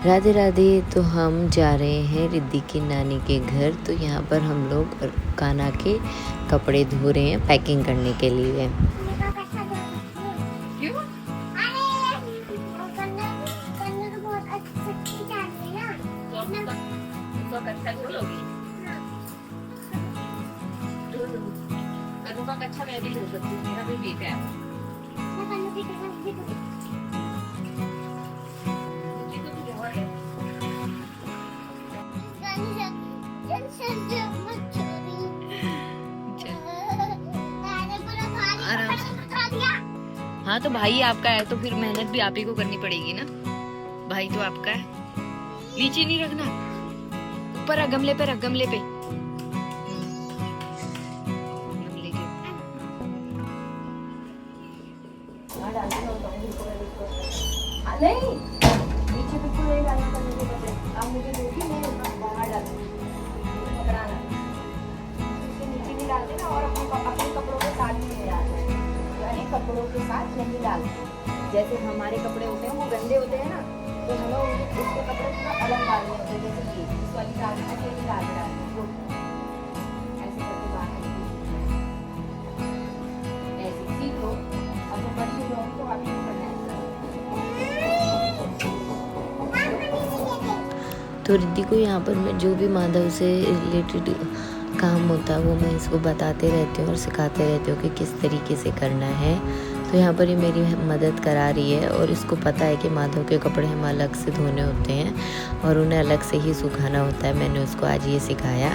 राधे राधे। तो हम जा रहे हैं रिद्धि की नानी के घर। तो यहाँ पर हम लोग कान्हा के कपड़े धो रहे हैं पैकिंग करने के लिए। अच्छा मैं भी धो सकती हूँ, मेरा भी बेटा है। हाँ तो भाई आपका है तो फिर मेहनत भी आप ही को करनी पड़ेगी ना। भाई तो आपका है। नीचे नहीं रखना, ऊपर रख, गमले पे रख, गमले पे। नहीं, नीचे बिल्कुल नहीं डालना करने के कपड़े। आप मुझे दोगी, मैं बाहर डालूंगी, पकड़ाना। नीचे नहीं डालते ना, और अपने कपड़ों के साथ भी नहीं डालते, यानी कपड़ों के साथ नहीं डालते। जैसे हमारे कपड़े होते हैं वो गंदे होते हैं ना, तो हमें उसके कपड़े थोड़ा अलग डालने होते हैं। जैसे कि इस वाली डालने अकेले डाल डालते ऐसे करके बाहर ऐसे सीखो। अब तो बड़ी हो तो आप ही करना है। तो रिद्धि को यहाँ पर मैं जो भी माधव से रिलेटेड काम होता है वो मैं इसको बताते रहती हूँ और सिखाते रहती हूँ कि किस तरीके से करना है। तो यहाँ पर ये मेरी मदद करा रही है और इसको पता है कि माधव के कपड़े हम अलग से धोने होते हैं और उन्हें अलग से ही सुखाना होता है। मैंने उसको आज ये सिखाया।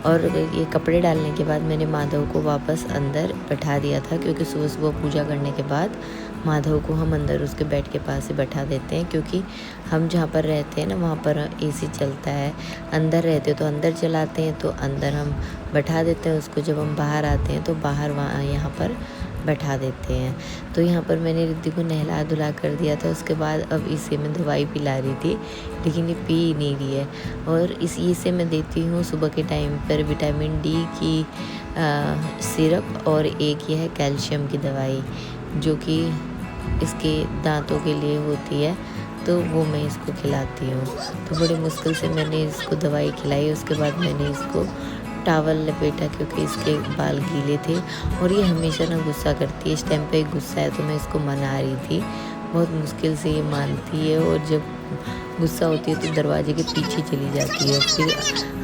और ये कपड़े डालने के बाद मैंने माधव को वापस अंदर बैठा दिया था, क्योंकि सुबह सुबह पूजा करने के बाद माधव को हम अंदर उसके बेड के पास ही बैठा देते हैं, क्योंकि हम जहाँ पर रहते हैं ना वहाँ पर एसी चलता है। अंदर रहते तो अंदर चलाते हैं, तो अंदर हम बैठा देते हैं उसको। जब हम बाहर आते हैं तो बाहर वहाँ यहाँ पर बैठा देते हैं। तो यहाँ पर मैंने रिद्धि को नहला धुला कर दिया था। उसके बाद अब इसे मैं दवाई पिला रही थी, लेकिन ये पी नहीं रही है। और इसे मैं देती हूँ सुबह के टाइम पर विटामिन डी की सिरप, और एक ये है कैल्शियम की दवाई जो कि इसके दांतों के लिए होती है, तो वो मैं इसको खिलाती हूँ। तो बड़ी मुश्किल से मैंने इसको दवाई खिलाई। उसके बाद मैंने इसको टॉवल लपेटा, क्योंकि इसके बाल गीले थे और ये हमेशा ना गुस्सा करती है। इस टाइम पे गुस्सा है तो मैं इसको मना रही थी। बहुत मुश्किल से ये मानती है, और जब गुस्सा होती है तो दरवाजे के पीछे चली जाती है। फिर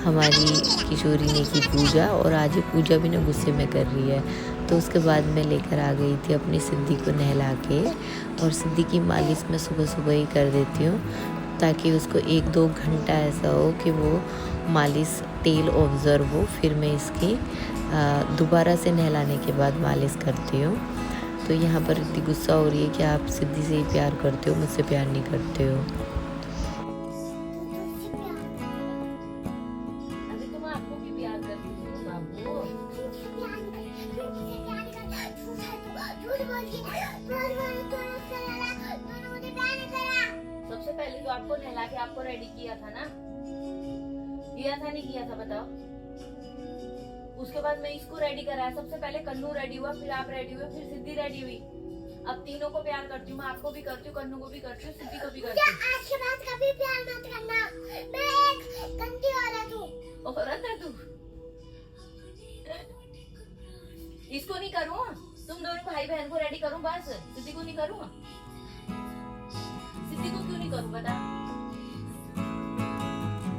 हमारी किशोरी ने की पूजा, और आज ये पूजा भी ना गुस्से में कर रही है। तो उसके बाद मैं लेकर आ गई थी अपनी सिद्धि को नहला के, और सिद्धि की मालिश मैं सुबह सुबह ही कर देती हूँ, ताकि उसको 1-2 घंटा ऐसा हो कि वो मालिश तेल ऑब्जर्व हो। फिर मैं इसकी दोबारा से नहलाने के बाद मालिश करती हूँ। तो यहाँ पर इतनी गुस्सा हो रही है कि आप सिद्धि से ही प्यार करते हो, मुझसे प्यार नहीं करते हो। सबसे पहले तो आपको नहला के आपको रेडी किया था ना, किया था नहीं किया था बताओ। उसके बाद मैं इसको रेडी कराया। सबसे पहले कन्नू रेडी हुआ, फिर आप रेडी हुए, फिर सिद्धि रेडी हुई। अब तीनों को प्यार करती हूँ मैं, आपको भी करती हूँ, कन्नू को भी करती हूँ, सिद्धि को भी करती हूँ। आज के बाद कभी प्यार मत करना, मैं एक गंदी औरत हूँ। औरत है तू? इसको नहीं करूँ, तुम दोनों भाई बहन को रेडी करूँ बस, सिद्धि को नहीं करूँ? सिद्धि को क्यों नहीं करूँ बता?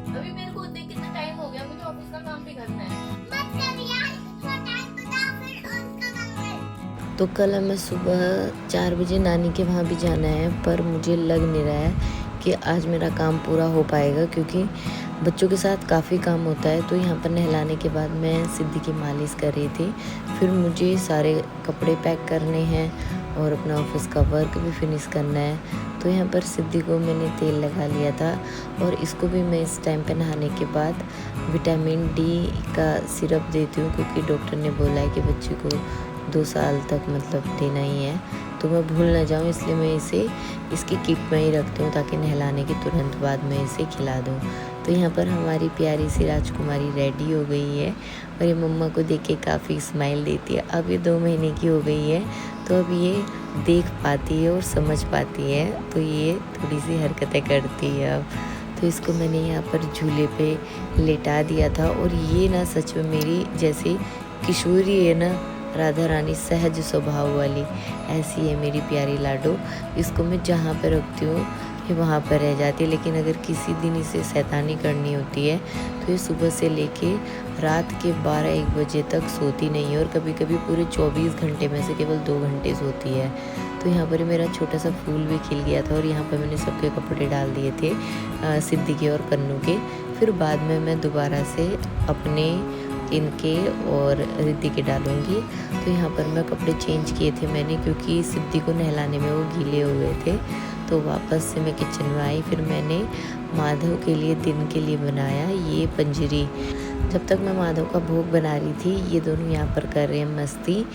अभी मेरे को देख कितना टाइम हो गया, मुझे ऑफिस का काम भी करना है। मत कर यार, थोड़ा टाइम बता, फिर उसका काम कर। तो कल हमें सुबह 4 बजे नानी के वहाँ भी जाना है, पर मुझे लग नहीं रहा है कि आज मेरा काम पूरा हो पाएगा, क्योंकि बच्चों के साथ काफ़ी काम होता है। तो यहाँ पर नहलाने के बाद मैं सिद्धि की मालिश कर रही थी। फिर मुझे सारे कपड़े पैक करने हैं और अपना ऑफिस का वर्क भी फिनिश करना है। तो यहाँ पर सिद्धि को मैंने तेल लगा लिया था, और इसको भी मैं इस टाइम पे नहाने के बाद विटामिन डी का सिरप देती हूँ, क्योंकि डॉक्टर ने बोला है कि बच्चे को 2 साल तक मतलब देना ही है। तो मैं भूल ना जाऊँ, इसलिए मैं इसे इसकी किट में ही रखती हूँ, ताकि नहलाने के तुरंत बाद मैं इसे खिला दूँ। तो यहाँ पर हमारी प्यारी सी राजकुमारी रेडी हो गई है, और ये मम्मा को देख के काफ़ी स्माइल देती है। अब ये 2 महीने की हो गई है, तो अब ये देख पाती है और समझ पाती है, तो ये थोड़ी सी हरकतें करती है अब। तो इसको मैंने यहाँ पर झूले पे लेटा दिया था। और ये ना सच में मेरी जैसे किशोरी है ना, राधा रानी सहज स्वभाव वाली, ऐसी है मेरी प्यारी लाडो। इसको मैं जहाँ पे रखती हूँ ये वहाँ पर रह जाती है। लेकिन अगर किसी दिन इसे शैतानी करनी होती है तो ये सुबह से लेके रात के 12-1 बजे तक सोती नहीं है, और कभी कभी पूरे 24 घंटे में से केवल 2 घंटे सोती है। तो यहाँ पर मेरा छोटा सा फूल भी खिल गया था, और यहाँ पर मैंने सबके कपड़े डाल दिए थे, सिद्धि के और कन्नू के। फिर बाद में मैं दोबारा से अपने, इनके और रिद्धि के डालूंगी। तो यहाँ पर मैं कपड़े चेंज किए थे मैंने, क्योंकि सिद्धि को नहलाने में वो गीले हो गए थे। तो वापस से मैं किचन में आई। फिर मैंने माधव के लिए दिन के लिए बनाया ये पंजरी। जब तक मैं माधव का भोग बना रही थी, ये दोनों यहाँ पर कर रहे हैं मस्ती।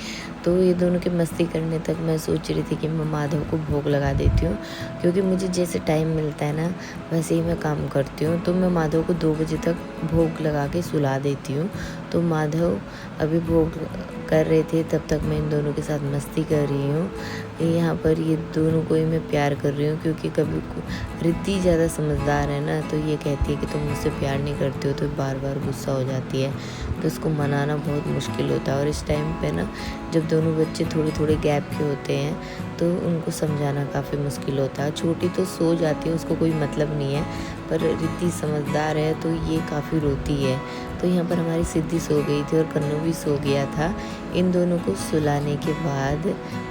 तो ये दोनों के मस्ती करने तक मैं सोच रही थी कि मैं माधव को भोग लगा देती हूँ, क्योंकि मुझे जैसे टाइम मिलता है ना वैसे ही मैं काम करती हूँ। तो मैं माधव को 2 बजे तक भोग लगा के सुला देती हूँ। तो माधव अभी भोग कर रहे थे, तब तक मैं इन दोनों के साथ मस्ती कर रही हूँ। यहाँ पर ये दोनों को ही मैं प्यार कर रही हूँ, क्योंकि कभी रिद्धि ज़्यादा समझदार है ना, तो ये कहती है कि तुम मुझसे प्यार नहीं करते हो, तो बार बार गुस्सा हो जाती है। तो उसको मनाना बहुत मुश्किल होता है। और इस टाइम पे ना जब दोनों बच्चे थोड़े थोड़े गैप के होते हैं तो उनको समझाना काफ़ी मुश्किल होता है। छोटी तो सो जाती है, उसको कोई मतलब नहीं है, पर रिद्धि समझदार है तो ये काफ़ी रोती है। तो यहाँ पर हमारी सिद्धि सो गई थी और कन्नू भी सो गया था। इन दोनों को सुलाने के बाद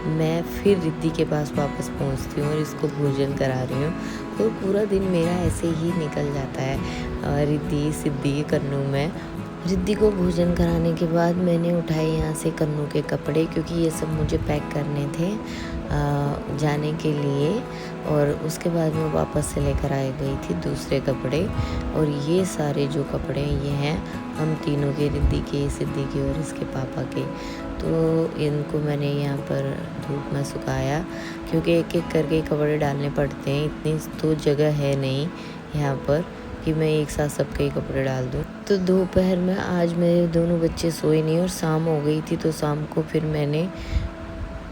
मैं फिर रिद्धि के पास वापस पहुँचती हूँ और इसको भोजन करा रही हूँ। तो पूरा दिन मेरा ऐसे ही निकल जाता है रिद्धि सिद्धि कन्नू में। रिद्धि को भोजन कराने के बाद मैंने उठाए यहाँ से कन्नू के कपड़े, क्योंकि ये सब मुझे पैक करने थे जाने के लिए। और उसके बाद मैं वापस से लेकर आ गई थी दूसरे कपड़े। और ये सारे जो कपड़े ये हैं हम तीनों के, रिद्धि के, सिद्धि के और इसके पापा के। तो इनको मैंने यहाँ पर धूप में सुखाया, क्योंकि एक एक करके कपड़े डालने पड़ते हैं। इतनी तो जगह है नहीं यहाँ पर कि मैं एक साथ सबके ही कपड़े डाल दूँ। तो दोपहर में आज मेरे दोनों बच्चे सोए नहीं और शाम हो गई थी, तो शाम को फिर मैंने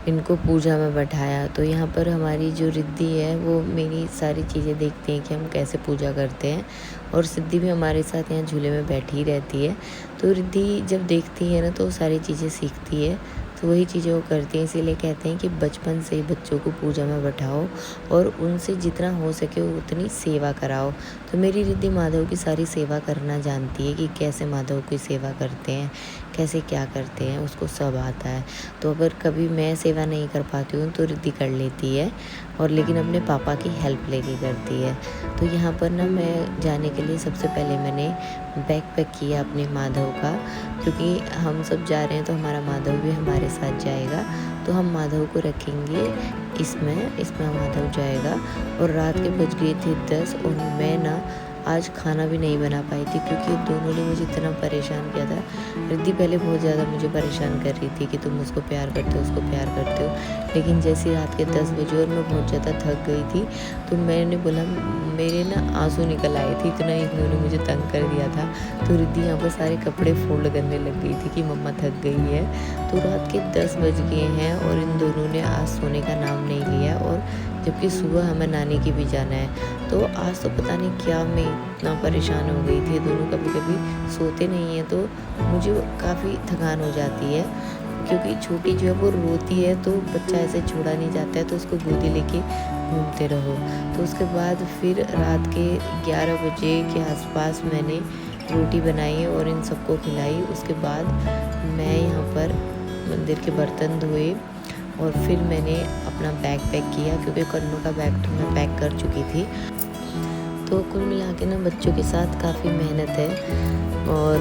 इनको पूजा में बैठाया। तो यहाँ पर हमारी जो रिद्धि है वो मेरी सारी चीज़ें देखती हैं कि हम कैसे पूजा करते हैं, और सिद्धि भी हमारे साथ यहाँ झूले में बैठी ही रहती है। तो रिद्धि जब देखती है ना तो सारी चीज़ें सीखती है, तो वही चीज़ें वो करती हैं। इसीलिए कहते हैं कि बचपन से ही बच्चों को पूजा में बैठाओ और उनसे जितना हो सके उतनी सेवा कराओ। तो मेरी रिद्धि माधव की सारी सेवा करना जानती है कि कैसे माधव की सेवा करते हैं, कैसे क्या करते हैं, उसको सब आता है। तो अगर कभी मैं सेवा नहीं कर पाती हूँ तो रिद्धि कर लेती है, और लेकिन अपने पापा की हेल्प लेके करती है। तो यहाँ पर ना मैं जाने के लिए सबसे पहले मैंने बैग पैक किया अपने माधव का, क्योंकि हम सब जा रहे हैं तो हमारा माधव भी हमारे साथ जाएगा। तो हम माधव को रखेंगे इसमें माधव जाएगा। और रात के बज गए थे 10 और मैं ना आज खाना भी नहीं बना पाई थी, क्योंकि दोनों ने मुझे इतना परेशान किया था। रिद्धि पहले बहुत ज़्यादा मुझे परेशान कर रही थी कि तुम उसको प्यार करते हो, उसको प्यार करते हो। लेकिन जैसे रात के 10 बजे और मैं बहुत ज़्यादा थक गई थी, तो मैंने बोला, मेरे ना आंसू निकल आए थे, इतना इन्होंने मुझे तंग कर दिया था। तो रिद्धि यहाँ पर सारे कपड़े फोल्ड करने लग गई थी कि मम्मा थक गई है। तो रात के 10 बज गए हैं और इन दोनों ने आज सोने का नाम नहीं लिया, और जबकि सुबह हमें नानी की भी जाना है। तो आज तो पता नहीं क्या मैं इतना परेशान हो गई थी। दोनों कभी कभी सोते नहीं हैं तो मुझे काफ़ी थकान हो जाती है, क्योंकि छोटी जो है वो रोती है तो बच्चा ऐसे छोड़ा नहीं जाता है, तो उसको गोदी लेके घूमते रहो। तो उसके बाद फिर रात के 11 बजे के आसपास मैंने रोटी बनाई और इन सबको खिलाई। उसके बाद मैं यहाँ पर मंदिर के बर्तन धोए और फिर मैंने अपना बैग पैक किया, क्योंकि कन्नू का बैग तो मैं पैक कर चुकी थी। तो कुल मिला के ना बच्चों के साथ काफ़ी मेहनत है, और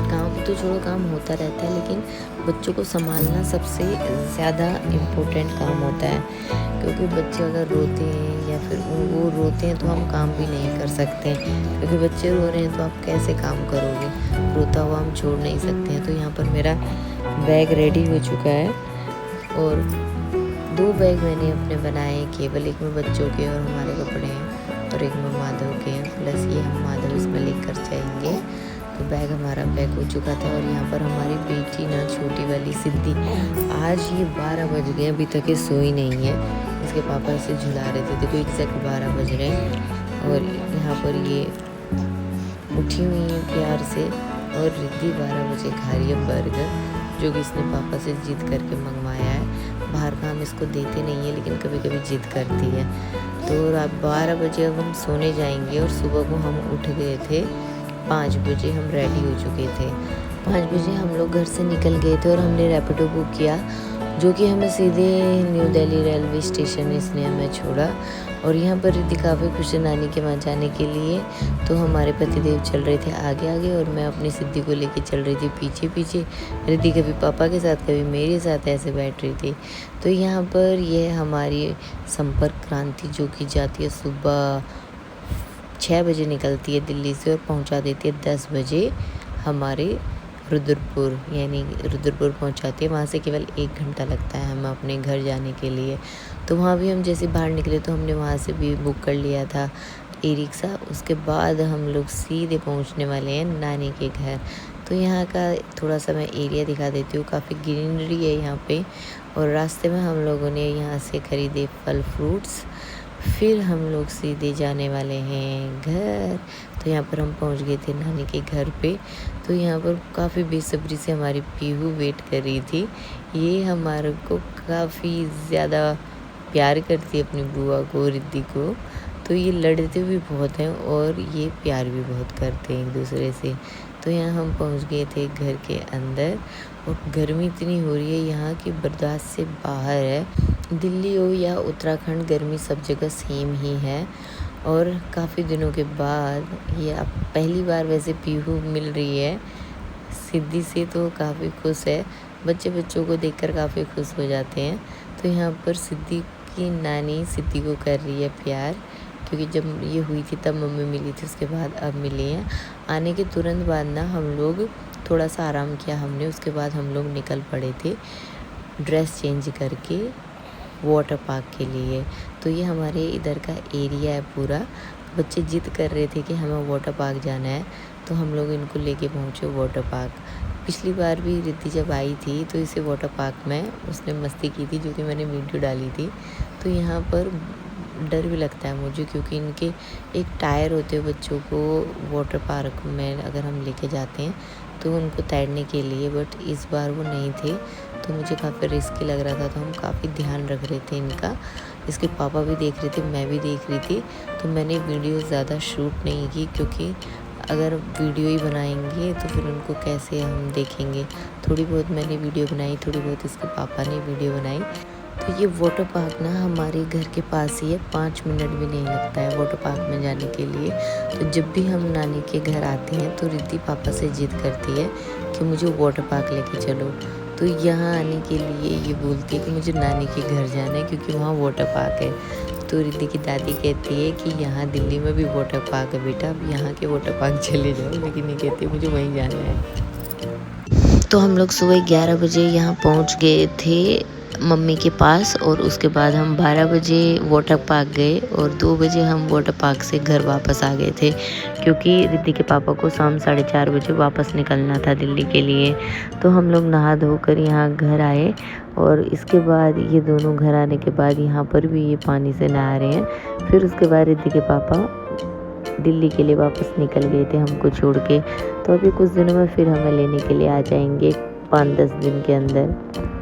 काम तो छोड़ो काम होता रहता है, लेकिन बच्चों को संभालना सबसे ज़्यादा इम्पोर्टेंट काम होता है। क्योंकि बच्चे अगर रोते हैं या फिर वो रोते हैं तो हम काम भी नहीं कर सकते हैं, क्योंकि बच्चे रो रहे हैं तो आप कैसे काम करोगे, रोता हुआ हम छोड़ नहीं सकते हैं। तो यहाँ पर मेरा बैग रेडी हो चुका है, और 2 बैग मैंने अपने बनाए, केवल एक में बच्चों के और हमारे कपड़े हैं और एक में माधव के हैं, प्लस ये हम माधव इसमें लेकर जाएंगे। तो बैग हमारा पैक हो चुका था। और यहाँ पर हमारी बेटी ना छोटी वाली सिद्धि, आज ये 12 बज गए अभी तक ये सोई नहीं है। इसके पापा इसे झुला रहे थे, देखो एग्जैक्ट 12 बज रहे हैं और यहाँ पर ये उठी हुई है प्यार से। और रिद्धि 12 बजे खा रही है बर्गर, जो कि इसने पापा से जिद करके मंगवाया है। बाहर का हम इसको देते नहीं है, लेकिन कभी कभी जिद करती है। तो रात 12 बजे अब हम सोने जाएंगे। और सुबह को हम उठ गए थे 5 बजे, हम रेडी हो चुके थे। 5 बजे हम लोग घर से निकल गए थे और हमने रैपिडो बुक किया, जो कि हमें सीधे न्यू दिल्ली रेलवे स्टेशन इसने हमें छोड़ा। और यहाँ पर रिद्धि काफ़ी खुश है नानी के वहाँ जाने के लिए। तो हमारे पतिदेव चल रहे थे आगे आगे और मैं अपनी सिद्धि को लेके चल रही थी पीछे पीछे। रिद्धि कभी पापा के साथ कभी मेरे साथ ऐसे बैठ रही थी। तो यहाँ पर यह हमारी संपर्क क्रांति, जो कि जाती है सुबह 6 बजे निकलती है दिल्ली से और पहुँचा देती है 10 बजे हमारे रुद्रपुर, यानी रुद्रपुर पहुंचाती है। वहाँ से केवल 1 घंटा लगता है हमें अपने घर जाने के लिए। तो वहाँ भी हम जैसे बाहर निकले तो हमने वहाँ से भी बुक कर लिया था ई रिक्शा। उसके बाद हम लोग सीधे पहुँचने वाले हैं नानी के घर। तो यहाँ का थोड़ा सा मैं एरिया दिखा देती हूँ। काफ़ी ग्रीनरी है यहाँ पे। और रास्ते में हम लोगों ने यहाँ से ख़रीदे फल फ्रूट्स। फिर हम लोग सीधे जाने वाले हैं घर। तो यहाँ पर हम पहुँच गए थे नानी के घर पे। तो यहाँ पर काफ़ी बेसब्री से हमारी पीहू वेट कर रही थी। ये हमारे को काफ़ी ज़्यादा प्यार करती है अपनी बुआ को, रिद्धि को। तो ये लड़ते भी बहुत हैं और ये प्यार भी बहुत करते हैं एक दूसरे से। तो यहाँ हम पहुँच गए थे घर के अंदर। और गर्मी इतनी हो रही है यहाँ की बर्दाश्त से बाहर है। दिल्ली हो या उत्तराखंड, गर्मी सब जगह सेम ही है। और काफ़ी दिनों के बाद ये अब पहली बार वैसे पीहू मिल रही है सिद्धि से, तो काफ़ी खुश है। बच्चों को देखकर काफ़ी खुश हो जाते हैं। तो यहाँ पर सिद्धि की नानी सिद्धि को कर रही है प्यार, क्योंकि जब ये हुई थी तब मम्मी मिली थी, उसके बाद अब मिली हैं। आने के तुरंत बाद ना हम लोग थोड़ा सा आराम किया हमने। उसके बाद हम लोग निकल पड़े थे ड्रेस चेंज करके वाटर पार्क के लिए। तो ये हमारे इधर का एरिया है पूरा। बच्चे जिद कर रहे थे कि हमें वाटर पार्क जाना है, तो हम लोग इनको लेके पहुँचे वाटर पार्क। पिछली बार भी रिद्धि जब आई थी तो इसे वाटर पार्क में उसने मस्ती की थी, जो कि मैंने वीडियो डाली थी। तो यहाँ पर डर भी लगता है मुझे, क्योंकि इनके एक टायर होते हैं बच्चों को वाटर पार्क में अगर हम लेके जाते हैं तो उनको तैरने के लिए। बट इस बार वो नहीं थे, तो मुझे काफ़ी रिस्की लग रहा था। तो हम काफ़ी ध्यान रख रहे थे इनका। इसके पापा भी देख रहे थे, मैं भी देख रही थी। तो मैंने वीडियो ज़्यादा शूट नहीं की, क्योंकि अगर वीडियो ही बनाएंगे तो फिर उनको कैसे हम देखेंगे। थोड़ी बहुत मैंने वीडियो बनाई, थोड़ी बहुत इसके पापा ने वीडियो बनाई। तो ये वाटर पार्क ना हमारे घर के पास ही है, 5 मिनट भी नहीं लगता है वाटर पार्क में जाने के लिए। तो जब भी हम नानी के घर आते हैं तो रिद्धि पापा से जिद करती है कि मुझे वाटर पार्क लेके चलो। तो यहाँ आने के लिए ये बोलती है कि मुझे नानी के घर जाना है, क्योंकि वहाँ वाटर पार्क है। तो रिद्धि की दादी कहती है कि यहाँ दिल्ली में भी वाटर पार्क है बेटा, अब यहाँ के वाटर पार्क चले जाओ। लेकिन ये कहती है मुझे वहीं जाना है। तो हम लोग सुबह 11 बजे यहाँ पहुँच गए थे मम्मी के पास। और उसके बाद हम 12 बजे वाटर पार्क गए और 2 बजे हम वाटर पार्क से घर वापस आ गए थे, क्योंकि रिद्धि के पापा को शाम 4:30 बजे वापस निकलना था दिल्ली के लिए। तो हम लोग नहा धोकर यहाँ घर आए। और इसके बाद ये दोनों घर आने के बाद यहाँ पर भी ये पानी से नहा रहे हैं। फिर उसके बाद रिद्धि के पापा दिल्ली के लिए वापस निकल गए थे हमको छोड़ के। तो अभी कुछ दिनों में फिर हमें लेने के लिए आ जाएंगे, 5-10 दिन के अंदर।